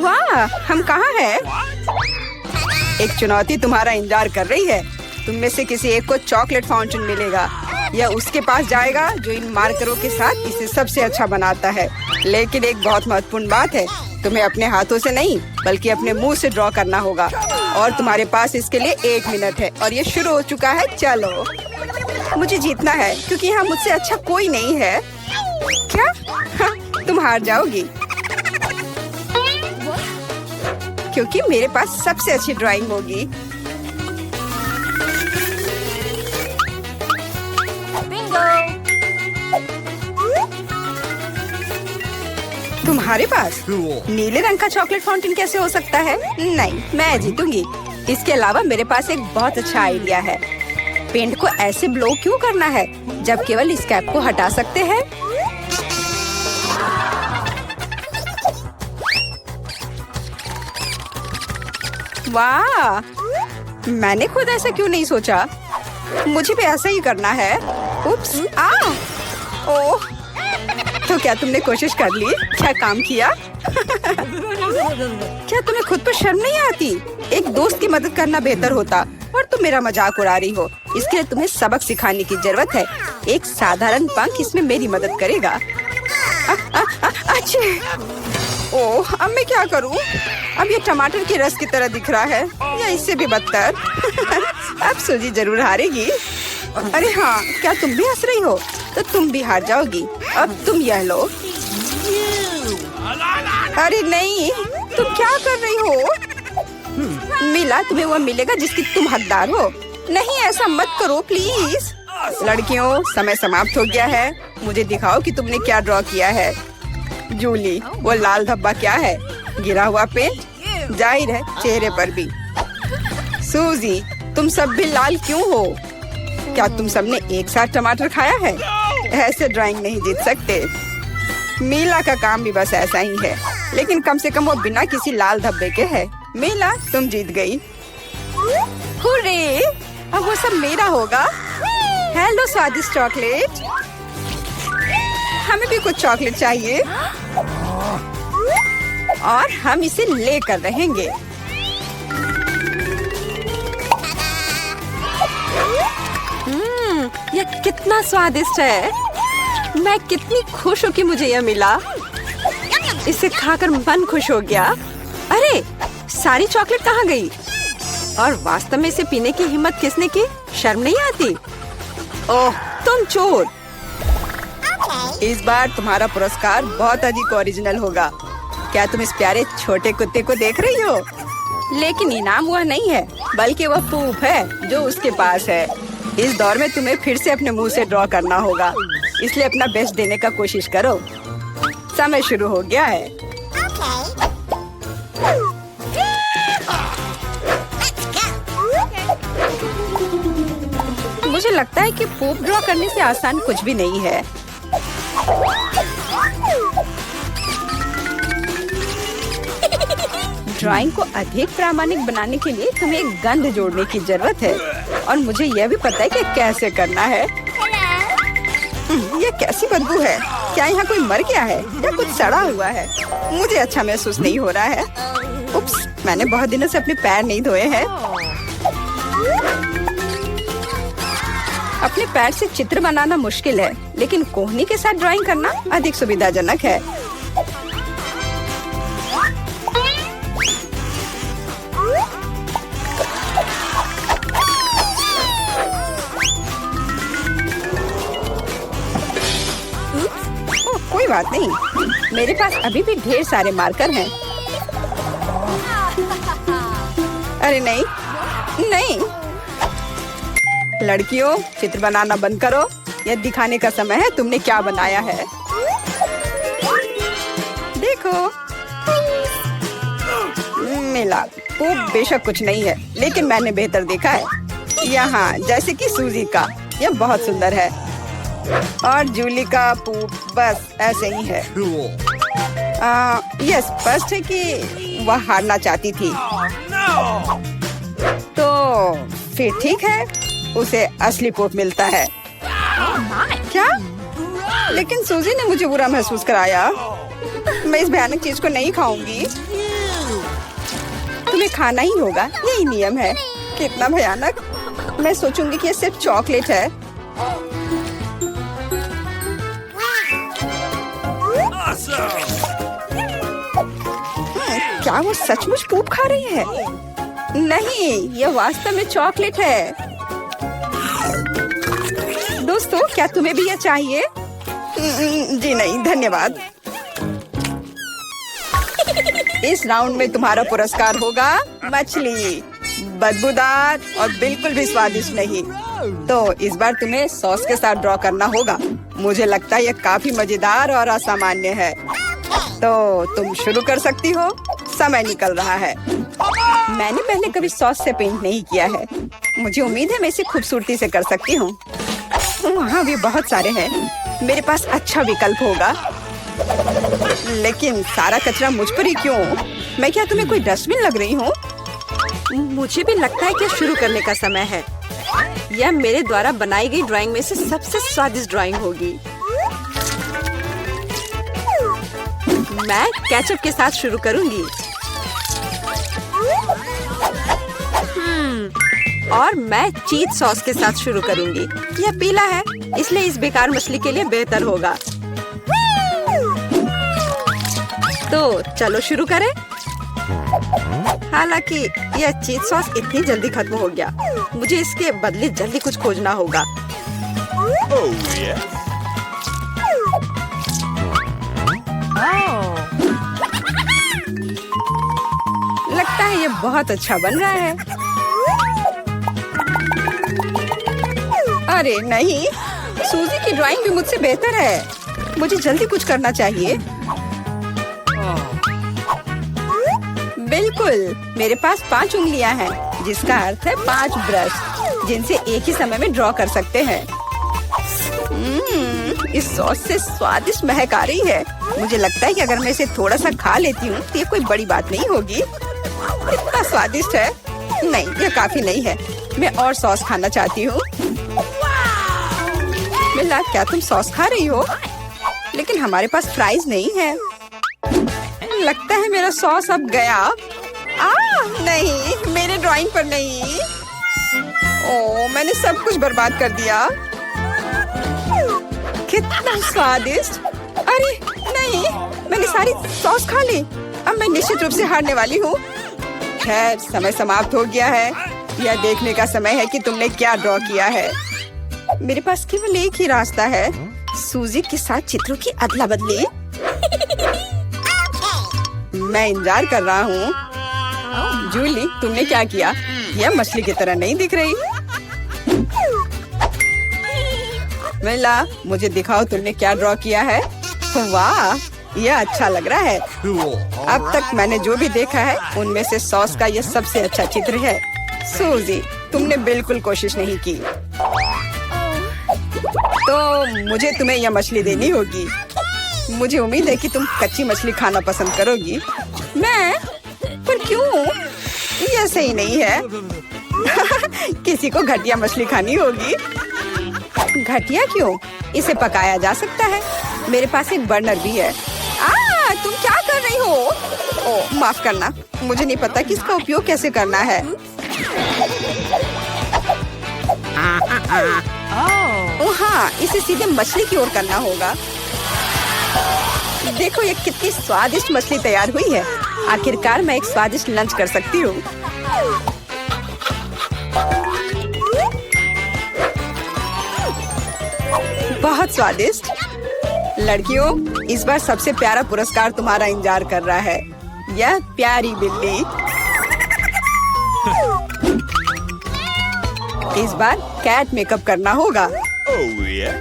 वाह, हम कहाँ हैं? एक चुनौती तुम्हारा इंतजार कर रही है। तुम में से किसी एक को चॉकलेट फाउंटेन मिलेगा। यह उसके पास जाएगा जो इन मार्करों के साथ इसे सबसे अच्छा बनाता है। लेकिन एक बहुत महत्वपूर्ण बात है, तुम्हें अपने हाथों से नहीं बल्कि अपने मुंह से ड्रॉ करना होगा। और तुम्हारे पास इसके लिए 1 मिनट है और ये शुरू हो चुका है। चलो, मुझे जीतना है क्योंकि यहाँ मुझसे अच्छा कोई नहीं है। क्या? हाँ, तुम हार जाओगी क्योंकि मेरे पास सबसे अच्छी ड्राइंग होगी। तुम्हारे पास नीले रंग का चॉकलेट फाउंटेन कैसे हो सकता है? नहीं, मैं जीतूंगी। इसके अलावा मेरे पास एक बहुत अच्छा आइडिया है। पेंट को ऐसे ब्लो क्यों करना है जब केवल इस कैप को हटा सकते हैं? वाह, मैंने खुद ऐसा क्यों नहीं सोचा? मुझे भी ऐसा ही करना है। उप्स, ओह, तो क्या तुमने कोशिश कर ली? क्या काम किया? क्या तुम्हें खुद पर शर्म नहीं आती? एक दोस्त की मदद करना बेहतर होता और तुम मेरा मजाक उड़ा रही हो। इसके लिए तुम्हें सबक सिखाने की जरूरत है। एक साधारण पंख इसमें मेरी मदद करेगा। अच्छे, ओह, अब मैं क्या करूं? अब ये टमाटर के रस की तरह दिख रहा है या इससे भी बदतर। अब सूजी जरूर हारेगी। अरे हाँ, क्या तुम भी हंस रही हो? तो तुम भी हार जाओगी। अब तुम यह लो। अरे नहीं, तुम क्या कर रही हो? मिला, तुम्हें वो मिलेगा जिसकी तुम हकदार हो। नहीं, ऐसा मत करो प्लीज। लड़कियों, समय समाप्त हो गया है। मुझे दिखाओ कि तुमने क्या ड्रॉ किया है। जूली, वो लाल धब्बा क्या है? गिरा हुआ पेंट? जाहिर है, चेहरे पर भी। सूजी, तुम सब भी लाल क्यों हो? क्या तुम सबने एक साथ टमाटर खाया है? ऐसे ड्राइंग नहीं जीत सकते। मीला का काम भी बस ऐसा ही है, लेकिन कम से कम वो बिना किसी लाल धब्बे के है। मीला, तुम जीत गई। हुर्रे! अब वो सब मेरा होगा। हेलो स्वादिष्ट चॉकलेट, हमें भी कुछ चॉकलेट चाहिए और हम इसे लेकर रहेंगे। यह कितना स्वादिष्ट है। मैं कितनी खुश हूँ कि मुझे यह मिला। इसे खाकर मन खुश हो गया। अरे, सारी चॉकलेट कहाँ गई? और वास्तव में इसे पीने की हिम्मत किसने की? शर्म नहीं आती? ओह, तुम चोर। इस बार तुम्हारा पुरस्कार बहुत अधिक ओरिजिनल होगा। क्या तुम इस प्यारे छोटे कुत्ते को देख रही हो? लेकिन इनाम वह नहीं है, बल्कि वह पूप है जो उसके पास है। इस दौर में तुम्हें फिर से अपने मुंह से ड्रॉ करना होगा, इसलिए अपना बेस्ट देने का कोशिश करो। समय शुरू हो गया है। मुझे लगता है कि पूप ड्रॉ करने से आसान कुछ भी नहीं है। ड्राइंग को अधिक प्रामाणिक बनाने के लिए तुम्हें एक गंध जोड़ने की जरूरत है और मुझे यह भी पता है कि कैसे करना है। ये कैसी बदबू है? क्या यहाँ कोई मर गया है या कुछ सड़ा हुआ है? मुझे अच्छा महसूस नहीं हो रहा है। उप्स, मैंने बहुत दिनों से अपने पैर नहीं धोए हैं। अपने पैर से चित्र बनाना मुश्किल है, लेकिन कोहनी के साथ ड्राइंग करना अधिक सुविधाजनक है। कोई बात नहीं, मेरे पास अभी भी ढेर सारे मार्कर हैं। अरे नहीं, नहीं। लड़कियों, चित्र बनाना बंद करो। यह दिखाने का समय है तुमने क्या बनाया है। देखो, मिला। वो बेशक कुछ नहीं है, लेकिन मैंने बेहतर देखा है। यहाँ जैसे कि सूजी का, यह बहुत सुंदर है। और जूली का पूप बस ऐसे ही है। यह स्पष्ट है कि वह हारना चाहती थी। तो फिर ठीक है, उसे असली पूप मिलता है। क्या? लेकिन सूजी ने मुझे बुरा महसूस कराया। मैं इस भयानक चीज को नहीं खाऊंगी। तुम्हें खाना ही होगा, यही नियम है। कितना भयानक। मैं सोचूंगी कि ये सिर्फ चॉकलेट है। क्या वो सचमुच पूप खा रही है? नहीं, ये वास्तव में चॉकलेट है। दोस्तों, क्या तुम्हें भी ये चाहिए? जी नहीं, धन्यवाद। इस राउंड में तुम्हारा पुरस्कार होगा मछली, बदबूदार और बिल्कुल भी स्वादिष्ट नहीं। तो इस बार तुम्हें सॉस के साथ ड्रॉ करना होगा। मुझे लगता है यह काफी मजेदार और असामान्य है। तो तुम शुरू कर सकती हो, समय निकल रहा है। मैंने पहले कभी सॉस से पेंट नहीं किया है। मुझे उम्मीद है मैं इसे खूबसूरती से कर सकती हूँ। वहाँ भी बहुत सारे हैं, मेरे पास अच्छा विकल्प होगा। लेकिन सारा कचरा मुझ पर ही क्यों? मैं क्या तुम्हें कोई डस्टबिन लग रही हूँ? मुझे भी लगता है कि शुरू करने का समय है। यह मेरे द्वारा बनाई गई ड्राइंग में से सबसे स्वादिष्ट ड्राइंग होगी। मैं केचप के साथ शुरू करूंगी। और मैं चीज सॉस के साथ शुरू करूंगी। यह पीला है, इसलिए इस बेकार मछली के लिए बेहतर होगा। तो चलो शुरू करें। हालांकि यह चीज सॉस इतनी जल्दी खत्म हो गया, मुझे इसके बदले जल्दी कुछ खोजना होगा। लगता है ये बहुत अच्छा बन रहा है। अरे नहीं, सूजी की ड्राइंग भी मुझसे बेहतर है। मुझे जल्दी कुछ करना चाहिए। बिल्कुल, मेरे पास 5 उंगलियां हैं, जिसका अर्थ है 5 ब्रश, जिनसे एक ही समय में ड्रॉ कर सकते हैं। इस सॉस से स्वादिष्ट महक आ रही है। मुझे लगता है कि अगर मैं इसे थोड़ा सा खा लेती हूँ तो ये कोई बड़ी बात नहीं होगी। इतना स्वादिष्ट है। नहीं, ये काफी नहीं है। मैं और सॉस खाना चाहती हूँ। मिला, क्या तुम सॉस खा रही हो? लेकिन हमारे पास फ्राइज नहीं है। लगता है मेरा सॉस अब गया। नहीं, मेरे ड्राइंग पर नहीं। ओह, मैंने सब कुछ बर्बाद कर दिया। कितना स्वादिष्ट। अरे नहीं, मैंने सारी सॉस खा ली। अब मैं निश्चित रूप से हारने वाली हूँ। खैर, समय समाप्त हो गया है। यह देखने का समय है कि तुमने क्या ड्रॉ किया है। मेरे पास केवल एक ही रास्ता है, सूजी के साथ चित्रों की अदला बदली। मैं इंतजार कर रहा हूँ। जूली, तुमने क्या किया? यह मछली की तरह नहीं दिख रही। मिला, मुझे दिखाओ तुमने क्या ड्रॉ किया है। वाह, यह अच्छा लग रहा है। अब तक मैंने जो भी देखा है उनमें से सॉस का यह सबसे अच्छा चित्र है। सूजी, तुमने बिल्कुल कोशिश नहीं की। तो मुझे तुम्हें यह मछली देनी होगी। मुझे उम्मीद है कि तुम कच्ची मछली खाना पसंद करोगी। मैं? पर क्यों? यह सही नहीं है। किसी को घटिया मछली खानी होगी। घटिया क्यों? इसे पकाया जा सकता है। मेरे पास एक बर्नर भी है। तुम क्या कर रही हो? ओह, माफ करना, मुझे नहीं पता कि इसका उपयोग कैसे करना है। हाँ, इसे सीधे मछली की ओर करना होगा। देखो ये कितनी स्वादिष्ट मछली तैयार हुई है। आखिरकार मैं एक स्वादिष्ट लंच कर सकती हूँ। बहुत स्वादिष्ट। लड़कियों, इस बार सबसे प्यारा पुरस्कार तुम्हारा इंतजार कर रहा है। यह प्यारी बिल्ली। इस बार कैट मेकअप करना होगा।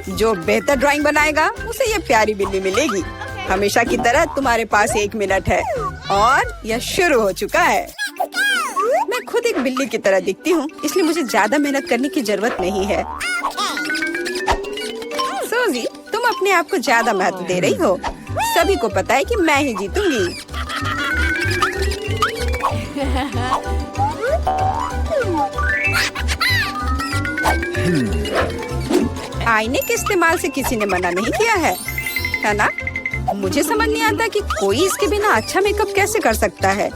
जो बेहतर ड्राइंग बनाएगा उसे ये प्यारी बिल्ली मिलेगी। हमेशा की तरह तुम्हारे पास 1 मिनट है और यह शुरू हो चुका है। मैं खुद एक बिल्ली की तरह दिखती हूँ, इसलिए मुझे ज्यादा मेहनत करने की जरूरत नहीं है। सूजी, तुम अपने आप को ज्यादा महत्व दे रही हो। सभी को पता है कि मैं ही जीतूंगी। आईने के इस्तेमाल से किसी ने मना नहीं किया है ना? मुझे समझ नहीं आता कि कोई इसके बिना अच्छा मेकअप कैसे कर सकता है।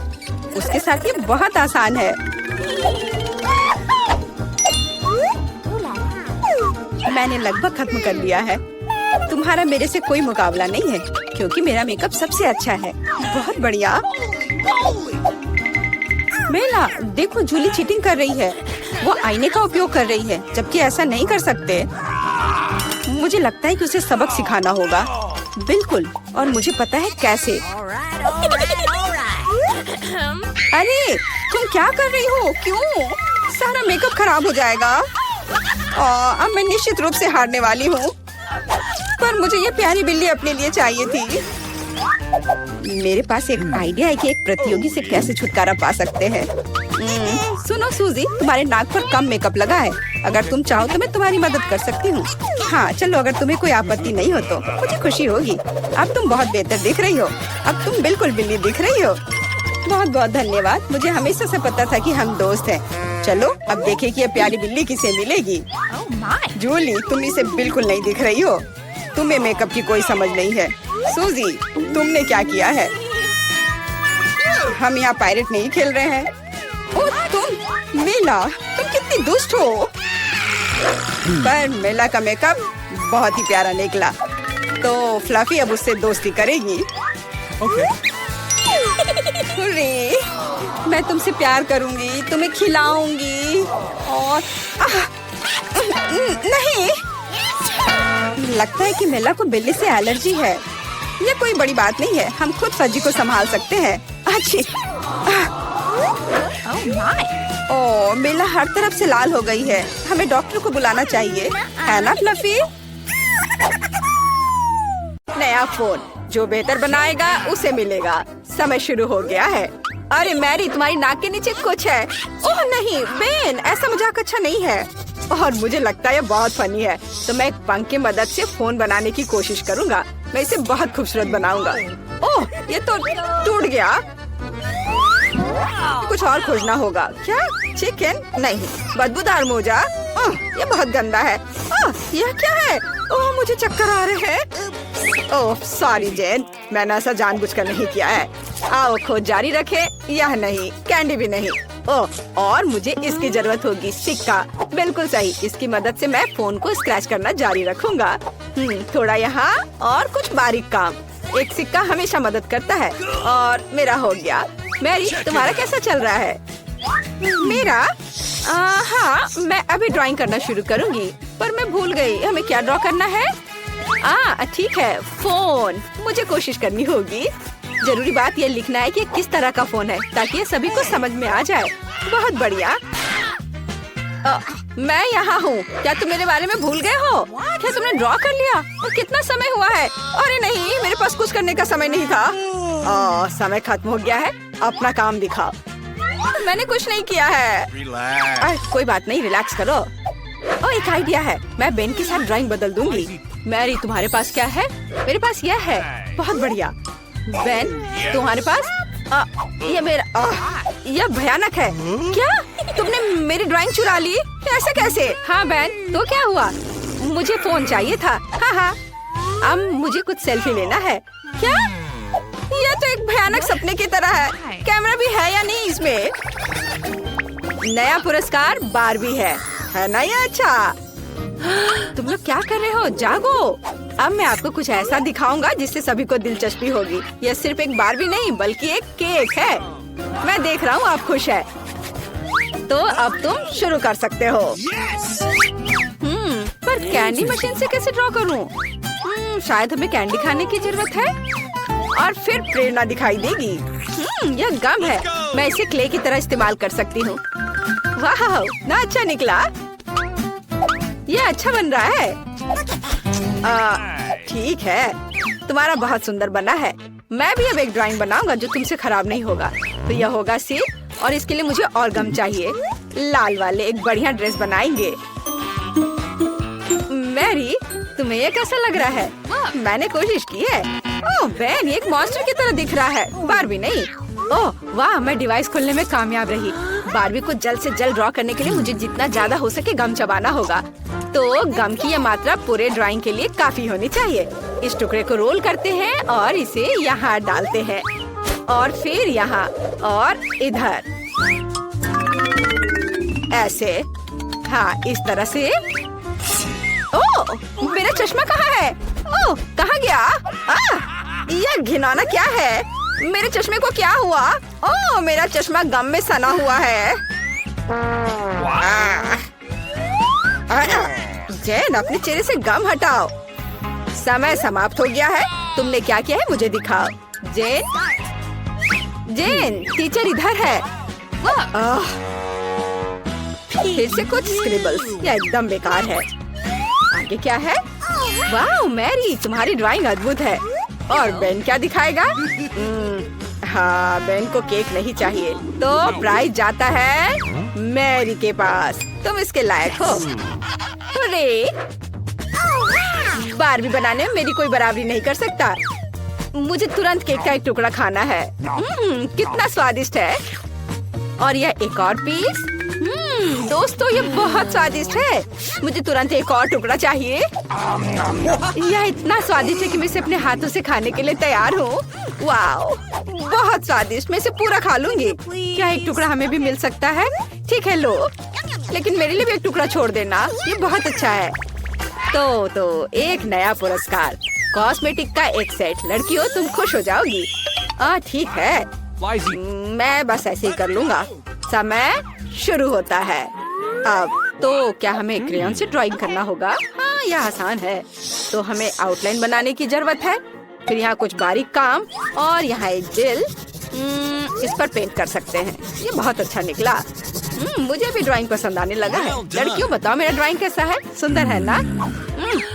उसके साथ ये बहुत आसान है। मैंने लगभग खत्म कर लिया है। तुम्हारा मेरे से कोई मुकाबला नहीं है क्योंकि मेरा मेकअप सबसे अच्छा है। बहुत बढ़िया। मेला, देखो जूली चीटिंग कर रही है। वो आईने का उपयोग कर रही है जबकि ऐसा नहीं कर सकते। मुझे लगता है कि उसे सबक सिखाना होगा। बिल्कुल, और मुझे पता है कैसे। अरे तुम क्या कर रही हो? क्यों? सारा मेकअप खराब हो जाएगा। अब मैं निश्चित रूप से हारने वाली हूँ। पर मुझे ये प्यारी बिल्ली अपने लिए चाहिए थी। मेरे पास एक आइडिया है कि एक प्रतियोगी से कैसे छुटकारा पा सकते हैं। सुनो सूजी, तुम्हारे नाक पर कम मेकअप लगा है। अगर तुम चाहो तो मैं तुम्हारी मदद कर सकती हूँ। हाँ चलो, अगर तुम्हें कोई आपत्ति नहीं हो तो मुझे खुशी होगी। अब तुम बहुत बेहतर दिख रही हो। अब तुम बिल्कुल बिल्ली दिख रही हो। बहुत बहुत धन्यवाद। मुझे हमेशा से पता था कि हम दोस्त हैं। चलो अब देखें कि ये प्यारी बिल्ली किसे मिलेगी। जूली, तुम इसे बिल्कुल नहीं दिख रही हो। तुम्हें मेकअप की कोई समझ नहीं है। सूजी, तुमने क्या किया है? हम यहाँ पायरेट नहीं खेल रहे हैं। ओह तुम मेला, तुम कितनी दुष्ट हो। पर मेला का मेकअप बहुत ही प्यारा निकला। तो फ्लफी अब उससे दोस्ती करेगी। अरे, मैं तुमसे प्यार करूंगी, तुम्हें खिलाऊंगी और नहीं, लगता है कि मेला को बिल्ली से एलर्जी है। ये कोई बड़ी बात नहीं है, हम खुद फज्जी को संभाल सकते हैं। अच्छी। ओह, मेला हर तरफ से लाल हो गई है। हमें डॉक्टर को बुलाना चाहिए, है ना फ्लफी? नया फोन जो बेहतर बनाएगा उसे मिलेगा। समय शुरू हो गया है। अरे मैरी, तुम्हारी नाक के नीचे कुछ है। ओह नहीं बेन, ऐसा मजाक अच्छा नहीं है। और मुझे लगता है ये बहुत फनी है। तो मैं एक पंख की मदद से फोन बनाने की कोशिश करूंगा। मैं इसे बहुत खूबसूरत बनाऊंगा। ओह, ये तो टूट गया। कुछ और खोजना होगा। क्या? चिकन? नहीं, बदबूदार मोजा। ओह, ये बहुत गंदा है। ओह, यह क्या है? ओह, मुझे चक्कर आ रहे हैं। ओह सॉरी जेन, मैंने ऐसा जानबूझकर नहीं किया है। आओ खोज जारी रखें। यह नहीं, कैंडी भी नहीं। ओह, और मुझे इसकी जरूरत होगी। सिक्का, बिल्कुल सही। इसकी मदद से मैं फोन को स्क्रैच करना जारी रखूंगा। थोड़ा यहाँ और कुछ बारीक काम। एक सिक्का हमेशा मदद करता है। और मेरा हो गया। मैरी, तुम्हारा कैसा चल रहा है? मेरा? हाँ, मैं अभी ड्राइंग करना शुरू करूँगी। पर मैं भूल गई हमें क्या ड्रॉ करना है। ठीक है, फोन। मुझे कोशिश करनी होगी। जरूरी बात यह लिखना है कि किस तरह का फोन है ताकि ये सभी को समझ में आ जाए। बहुत बढ़िया। मैं यहाँ हूँ। क्या तुम मेरे बारे में भूल गए हो? क्या तुमने ड्रॉ कर लिया? और कितना समय हुआ है? अरे नहीं, मेरे पास कुछ करने का समय नहीं था। समय खत्म हो गया है। अपना काम दिखाओ। मैंने कुछ नहीं किया है। कोई बात नहीं, रिलैक्स करो। एक आइडिया है। मैं बेन के साथ ड्राइंग बदल दूंगी। मैरी, तुम्हारे पास क्या है? मेरे पास यह है। बहुत बढ़िया। बेन, तुम्हारे पास? ये मेरा। यह भयानक है। क्या तुमने मेरी ड्राइंग चुरा ली? ऐसा कैसे? हाँ बेन, तो क्या हुआ? मुझे फोन चाहिए था। हाँ, अब मुझे कुछ सेल्फी लेना है। क्या? यह तो एक भयानक सपने की तरह है। कैमरा भी है या नहीं इसमें? नया पुरस्कार बारबी है ना? ये अच्छा। तुम लोग क्या कर रहे हो? जागो। अब मैं आपको कुछ ऐसा दिखाऊंगा जिससे सभी को दिलचस्पी होगी। यह सिर्फ एक बारबी नहीं बल्कि एक केक है। मैं देख रहा हूँ आप खुश है। तो अब तुम शुरू कर सकते हो। पर कैंडी मशीन से कैसे ड्रॉ करूँ? शायद हमें कैंडी खाने की जरूरत है और फिर प्रेरणा दिखाई देगी। यह गम है। मैं इसे क्ले की तरह इस्तेमाल कर सकती हूँ। वाह, ना अच्छा निकला। यह अच्छा बन रहा है। ठीक है, तुम्हारा बहुत सुंदर बना है। मैं भी अब एक ड्राइंग बनाऊंगा जो तुमसे खराब नहीं होगा। तो यह होगा सिर और इसके लिए मुझे और गम चाहिए। लाल वाले एक बढ़िया ड्रेस बनाएंगे। मैरी, तुम्हें ये कैसा लग रहा है? मैंने कोशिश की है। ओह बेन, एक मॉन्स्टर की तरह दिख रहा है, बारबी नहीं। ओह वाह, मैं डिवाइस खोलने में कामयाब रही। बारबी को जल्द से जल्द ड्रॉ करने के लिए मुझे जितना ज्यादा हो सके गम चबाना होगा। तो गम की यह मात्रा पूरे ड्राइंग के लिए काफी होनी चाहिए। इस टुकड़े को रोल करते हैं और इसे यहाँ डालते हैं। और फिर यहाँ और इधर ऐसे। हाँ, इस तरह से। ओह, मेरा चश्मा कहाँ है? ओह, कहाँ गया? यह घिनौना क्या है? मेरे चश्मे को क्या हुआ? ओह, मेरा चश्मा गम में सना हुआ है। जैन, अपने चेहरे से गम हटाओ। समय समाप्त हो गया है। तुमने क्या किया है मुझे दिखाओ। जेन, टीचर इधर है। फिर से कुछ स्क्रिबल्स। यह एकदम बेकार है। आगे क्या है? वाह मैरी, तुम्हारी ड्राइंग अद्भुत है। और बेन क्या दिखाएगा? हाँ, बेन को केक नहीं चाहिए, तो प्राइज जाता है मैरी के पास। तुम इसके लायक हो। अरे, बारबी बनाने में मेरी कोई बराबरी नहीं कर सकता। मुझे तुरंत केक का एक टुकड़ा खाना है। कितना स्वादिष्ट है। और यह एक और पीस। दोस्तों, ये बहुत स्वादिष्ट है। मुझे तुरंत एक और टुकड़ा चाहिए। यह इतना स्वादिष्ट है कि मैं इसे अपने हाथों से खाने के लिए तैयार हूँ। वाओ, बहुत स्वादिष्ट। मैं इसे पूरा खा लूंगी। क्या एक टुकड़ा हमें भी मिल सकता है? ठीक है, लो, लेकिन मेरे लिए भी एक टुकड़ा छोड़ देना। ये बहुत अच्छा है। तो एक नया पुरस्कार, कॉस्मेटिक का एक सेट। लड़कियों, तुम खुश हो जाओगी। ठीक है, मैं बस ऐसे ही कर लूंगा। समय शुरू होता है। अब तो क्या हमें क्रेयॉन से ड्राइंग करना होगा? हाँ, यह आसान है। तो हमें आउटलाइन बनाने की जरूरत है। फिर यहाँ कुछ बारीक काम और यहाँ एक दिल। इस पर पेंट कर सकते हैं। ये बहुत अच्छा निकला। मुझे भी ड्राइंग पसंद आने लगा है। लड़कियों, बताओ मेरा ड्राइंग कैसा है? सुंदर है ना?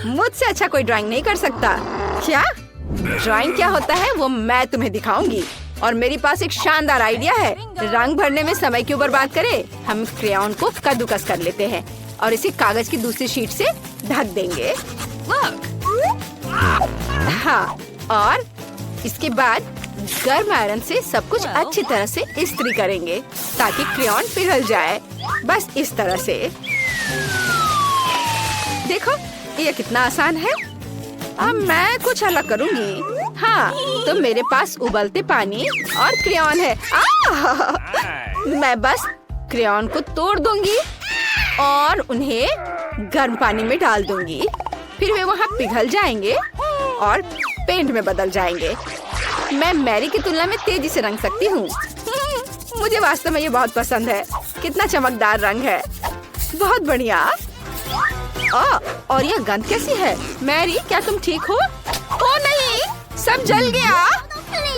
मुझसे अच्छा कोई ड्राइंग नहीं कर सकता। क्या ड्राइंग क्या होता है वो मैं तुम्हें दिखाऊंगी। और मेरे पास एक शानदार आइडिया है। रंग भरने में समय क्यों बर्बाद करें? हम क्रेयॉन को कद्दूकस कर लेते हैं और इसे कागज की दूसरी शीट से ढक देंगे। हाँ, और इसके बाद गर्म आयरन से सब कुछ अच्छी तरह से इस्त्री करेंगे ताकि क्रेयॉन पिघल जाए। बस इस तरह से। देखो, ये कितना आसान है। अब मैं कुछ अलग करूंगी। हाँ, तो मेरे पास उबलते पानी और क्रेयॉन है। मैं बस क्रेयॉन को तोड़ दूंगी और उन्हें गर्म पानी में डाल दूंगी। फिर वे वहाँ पिघल जाएंगे और पेंट में बदल जाएंगे। मैं मैरी की तुलना में तेजी से रंग सकती हूँ। मुझे वास्तव में ये बहुत पसंद है। कितना चमकदार रंग है। बहुत बढ़िया। और यह गंध कैसी है? मैरी, क्या तुम ठीक हो? ओ नहीं, सब जल गया।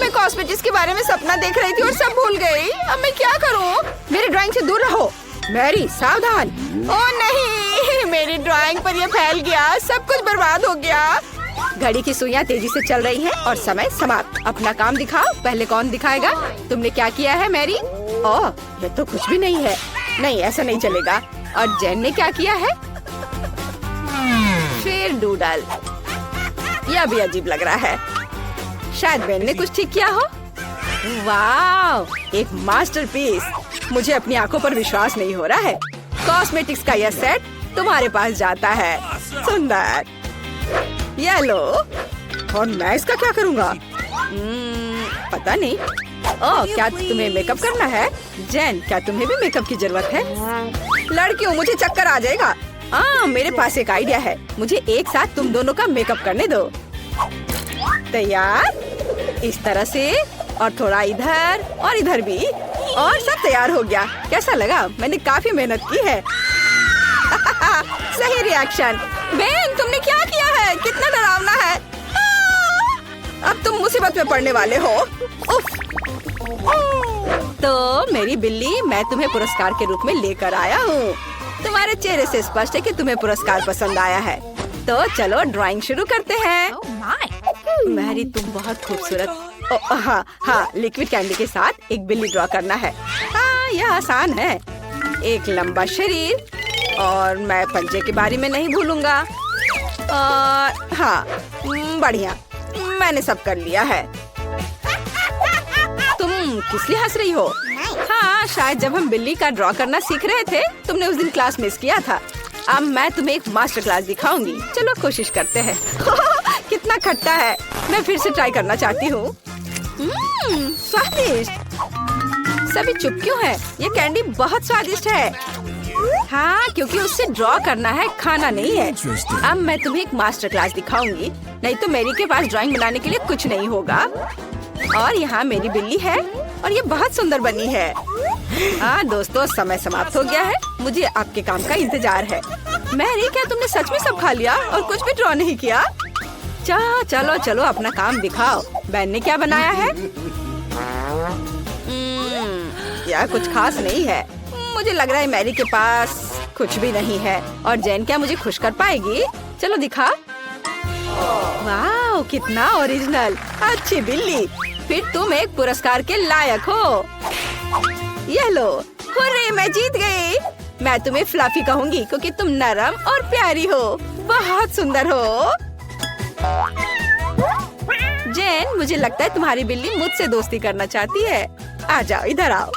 मैं कॉस्मेटिक्स के बारे में सपना देख रही थी और सब भूल गई। अब मैं क्या करूं? मेरी ड्राइंग से दूर रहो। मैरी, सावधान। ओ नहीं, मेरी ड्राइंग पर यह फैल गया। सब कुछ बर्बाद हो गया। घड़ी की सुइयां तेजी से चल रही हैं और समय समाप्त। अपना काम दिखाओ। पहले कौन दिखाएगा? तुमने क्या किया है मैरी? ओह, ये तो कुछ भी नहीं है। नहीं, ऐसा नहीं चलेगा। और जेन ने क्या किया है? फिर डूडल। यह भी अजीब लग रहा है। शायद बेन ने कुछ ठीक किया हो। वाव, एक मास्टरपीस। मुझे अपनी आंखों पर विश्वास नहीं हो रहा है। कॉस्मेटिक्स का यह सेट तुम्हारे पास जाता है। सुंदर। ये लो। और मैं इसका क्या करूँगा? पता नहीं। ओह, क्या तुम्हें मेकअप करना है? जेन, क्या तुम्हें भी मेकअप की जरूरत है? लड़कियों, मुझे चक्कर आ जाएगा। मेरे पास एक आइडिया है। मुझे एक साथ तुम दोनों का मेकअप करने दो। तैयार? इस तरह से, और थोड़ा इधर और इधर भी, और सब तैयार हो गया। कैसा लगा? मैंने काफी मेहनत की है। सही रिएक्शन। बेन, तुमने क्या किया है? कितना डरावना है। अब तुम मुसीबत में पड़ने वाले हो। उफ। तो मेरी बिल्ली, मैं तुम्हें पुरस्कार के रूप में लेकर आया हूँ। तुम्हारे चेहरे से स्पष्ट है कि तुम्हें पुरस्कार पसंद आया है। तो चलो ड्राइंग शुरू करते हैं। मैरी, तुम बहुत खूबसूरत। हाँ, लिक्विड कैंडी के साथ एक बिल्ली ड्रॉ करना है। हाँ, यह आसान है। एक लंबा शरीर, और मैं पंजे के बारे में नहीं भूलूंगा। और हाँ, बढ़िया, मैंने सब कर लिया है। तुम किस लिए हंस रही हो? हाँ, शायद जब हम बिल्ली का ड्रॉ करना सीख रहे थे, तुमने उस दिन क्लास मिस किया था। अब मैं तुम्हें एक मास्टर क्लास दिखाऊंगी। चलो कोशिश करते हैं। कितना खट्टा है। मैं फिर से ट्राई करना चाहती हूँ। स्वादिष्ट। सभी चुप क्यों हैं? ये कैंडी बहुत स्वादिष्ट है। हाँ, क्योंकि उससे ड्रॉ करना है, खाना नहीं है। अब मैं तुम्हें एक मास्टर क्लास दिखाऊंगी, नहीं तो मेरी के पास ड्राइंग बनाने के लिए कुछ नहीं होगा। और यहाँ मेरी बिल्ली है और ये बहुत सुंदर बनी है। हाँ दोस्तों, समय समाप्त हो गया है। मुझे आपके काम का इंतजार है। मैरी, क्या तुमने सच में सब खा लिया और कुछ भी ड्रॉ नहीं किया? चलो चलो अपना काम दिखाओ। बैन ने क्या बनाया है? यह कुछ खास नहीं है। मुझे लग रहा है मैरी के पास कुछ भी नहीं है। और जैन क्या मुझे खुश कर पाएगी? चलो दिखा। वाह, कितना ओरिजिनल। अच्छी बिल्ली, फिर तुम एक पुरस्कार के लायक हो। यह लो। हुर्रे, मैं जीत गई। मैं तुम्हें फ्लफी कहूंगी क्योंकि तुम नरम और प्यारी हो। बहुत सुंदर हो। जेन, मुझे लगता है तुम्हारी बिल्ली मुझसे दोस्ती करना चाहती है। आ जाओ, इधर आओ।